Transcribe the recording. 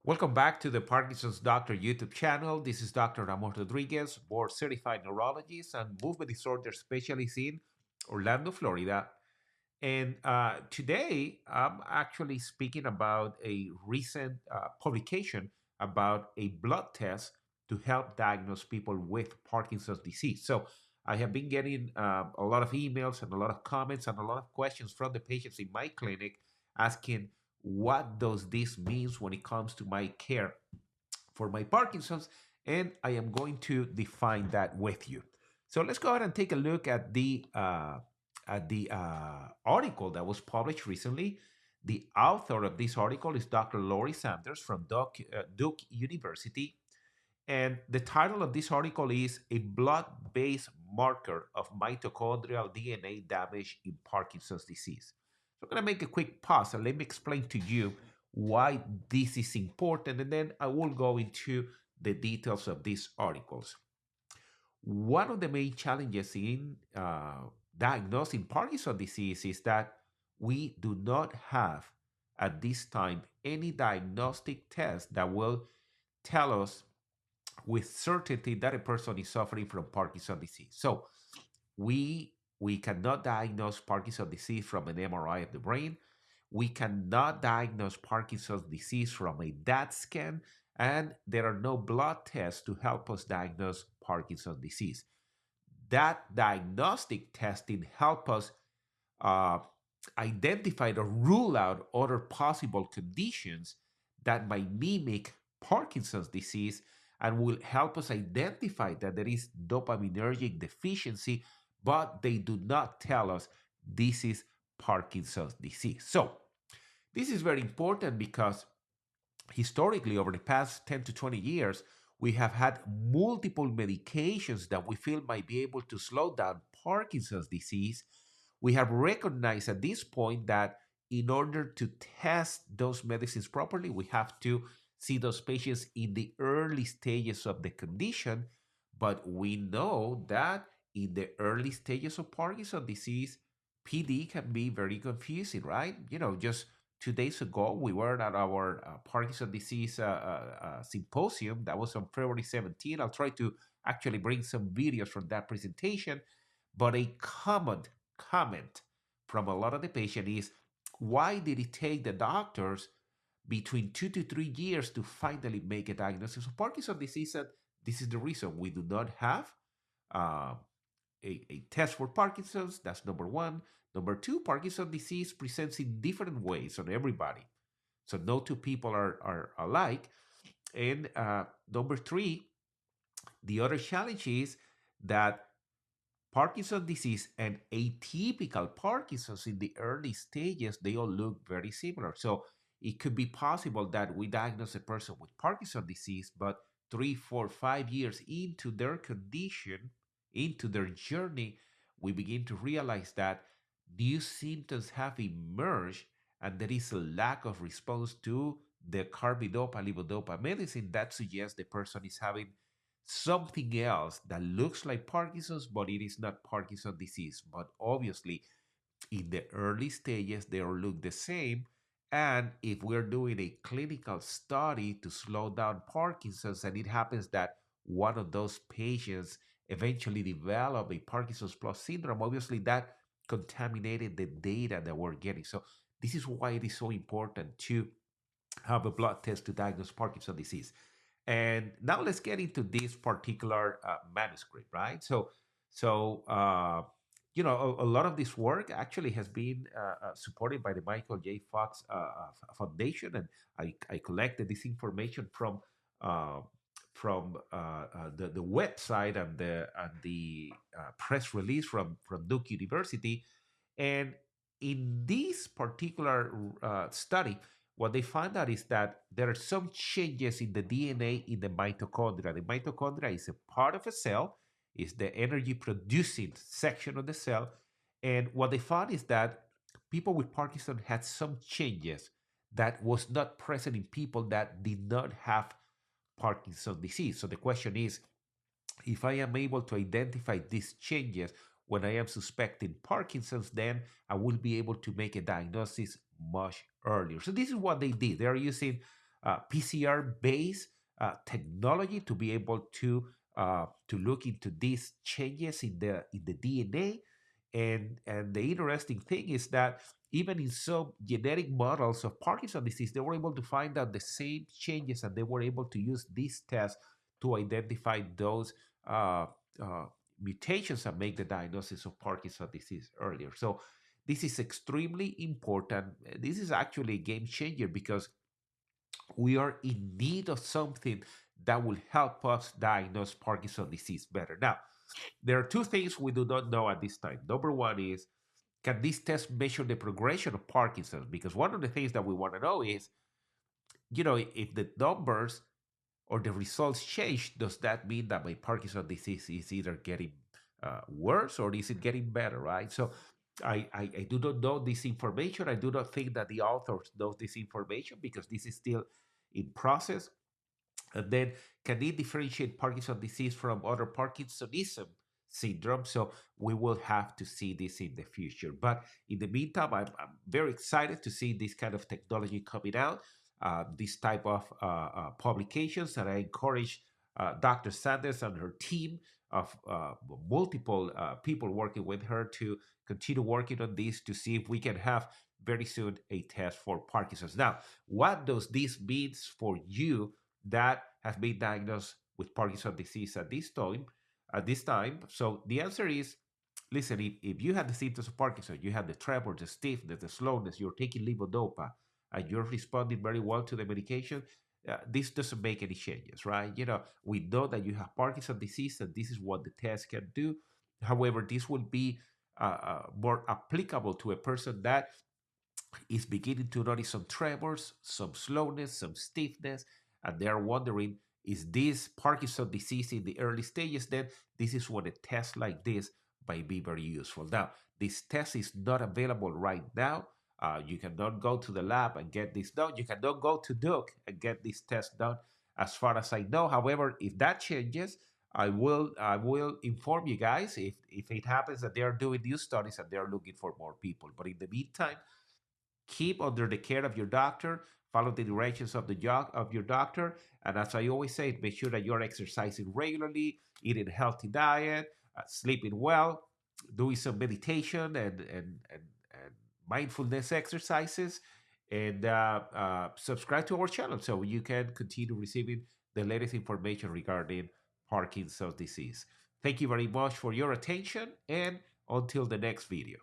Welcome back to the Parkinson's Doctor YouTube channel. This is Dr. Ramon Rodriguez, board certified neurologist and movement disorder specialist in Orlando, Florida. And today I'm actually speaking about a recent publication about a blood test to help diagnose people with Parkinson's disease. So I have been getting a lot of emails and a lot of comments and a lot of questions from the patients in my clinic asking what does this means when it comes to my care for my Parkinson's, and I am going to define that with you. So let's go ahead and take a look at the article that was published recently. The author of this article is Dr. Laurie Sanders from Duke University, and the title of this article is A Blood-Based Marker of Mitochondrial DNA Damage in Parkinson's Disease. So I'm going to make a quick pause and let me explain to you why this is important, and then I will go into the details of these articles. One of the main challenges in diagnosing Parkinson's disease is that we do not have at this time any diagnostic test that will tell us with certainty that a person is suffering from Parkinson's disease. So we cannot diagnose Parkinson's disease from an MRI of the brain. We cannot diagnose Parkinson's disease from a DAT scan, and there are no blood tests to help us diagnose Parkinson's disease. That diagnostic testing help us uh, identify or rule out other possible conditions that might mimic Parkinson's disease and will help us identify that there is dopaminergic deficiency, but they do not tell us this is Parkinson's disease. So, this is very important because historically, over the past 10 to 20 years, we have had multiple medications that we feel might be able to slow down Parkinson's disease. We have recognized at this point that in order to test those medicines properly, we have to see those patients in the early stages of the condition. But we know that in the early stages of Parkinson's disease, PD can be very confusing, right? Just 2 days ago, we were at our Parkinson's disease symposium. That was on February 17. I'll try to actually bring some videos from that presentation. But a common comment from a lot of the patient is, why did it take the doctors between 2 to 3 years to finally make a diagnosis of Parkinson's disease? And this is the reason we do not have uh, a test for Parkinson's. That's number one. Number two, Parkinson's disease presents in different ways on everybody. So no two people are alike. And number three, the other challenge is that Parkinson's disease and atypical Parkinson's in the early stages, they all look very similar. So it could be possible that we diagnose a person with Parkinson's disease, but 3, 4, 5 years into their condition, into their journey, we begin to realize that new symptoms have emerged and there is a lack of response to the carbidopa levodopa medicine that suggests the person is having something else that looks like Parkinson's, but it is not Parkinson's disease. But obviously, in the early stages, they all look the same. And if we're doing a clinical study to slow down Parkinson's, and it happens that one of those patients eventually develop a Parkinson's plus syndrome, obviously that contaminated the data that we're getting. So this is why it is so important to have a blood test to diagnose Parkinson's disease. And now let's get into this particular manuscript, right? So, a lot of this work actually has been supported by the Michael J. Fox Foundation, and I collected this information uh, from the website and the press release from Duke University. And in this particular study, what they found out is that there are some changes in the DNA in the mitochondria. The mitochondria is a part of a cell, is the energy producing section of the cell. And what they found is that people with Parkinson had some changes that was not present in people that did not have Parkinson's disease. So the question is, if I am able to identify these changes when I am suspecting Parkinson's, then I will be able to make a diagnosis much earlier. So this is what they did. They are using PCR-based technology to be able to look into these changes in the DNA. And the interesting thing is that even in some genetic models of Parkinson's disease, they were able to find out the same changes, and they were able to use this test to identify those uh, uh, mutations that make the diagnosis of Parkinson's disease earlier. So this is extremely important. This is actually a game changer because we are in need of something that will help us diagnose Parkinson's disease better. Now, there are two things we do not know at this time. Number one is, can this test measure the progression of Parkinson's? Because one of the things that we want to know is, if the numbers or the results change, does that mean that my Parkinson's disease is either getting worse or is it getting better, right? So I do not know this information. I do not think that the authors know this information because this is still in process. And then, can it differentiate Parkinson's disease from other Parkinsonism syndrome? So we will have to see this in the future. But in the meantime, I'm very excited to see this kind of technology coming out, this type of publications, and I encourage Dr. Sanders and her team of multiple people working with her to continue working on this to see if we can have very soon a test for Parkinson's. Now, what does this mean for you that have been diagnosed with Parkinson's disease at this time? So the answer is, listen, if you have the symptoms of Parkinson, you have the tremor, the stiffness, the slowness, you're taking levodopa, and you're responding very well to the medication, this doesn't make any changes, right? We know that you have Parkinson's disease, and this is what the test can do. However, this will be more applicable to a person that is beginning to notice some tremors, some slowness, some stiffness, and they're wondering, is this Parkinson's disease in the early stages? Then this is when a test like this might be very useful. Now, this test is not available right now. You cannot go to the lab and get this done. You cannot go to Duke and get this test done, as far as I know. However, if that changes, I will inform you guys if it happens that they are doing new studies and they are looking for more people. But in the meantime, keep under the care of your doctor, follow the directions of your doctor, and as I always say, make sure that you're exercising regularly, eating a healthy diet, sleeping well, doing some meditation and mindfulness exercises, and subscribe to our channel so you can continue receiving the latest information regarding Parkinson's disease. Thank you very much for your attention, and until the next video.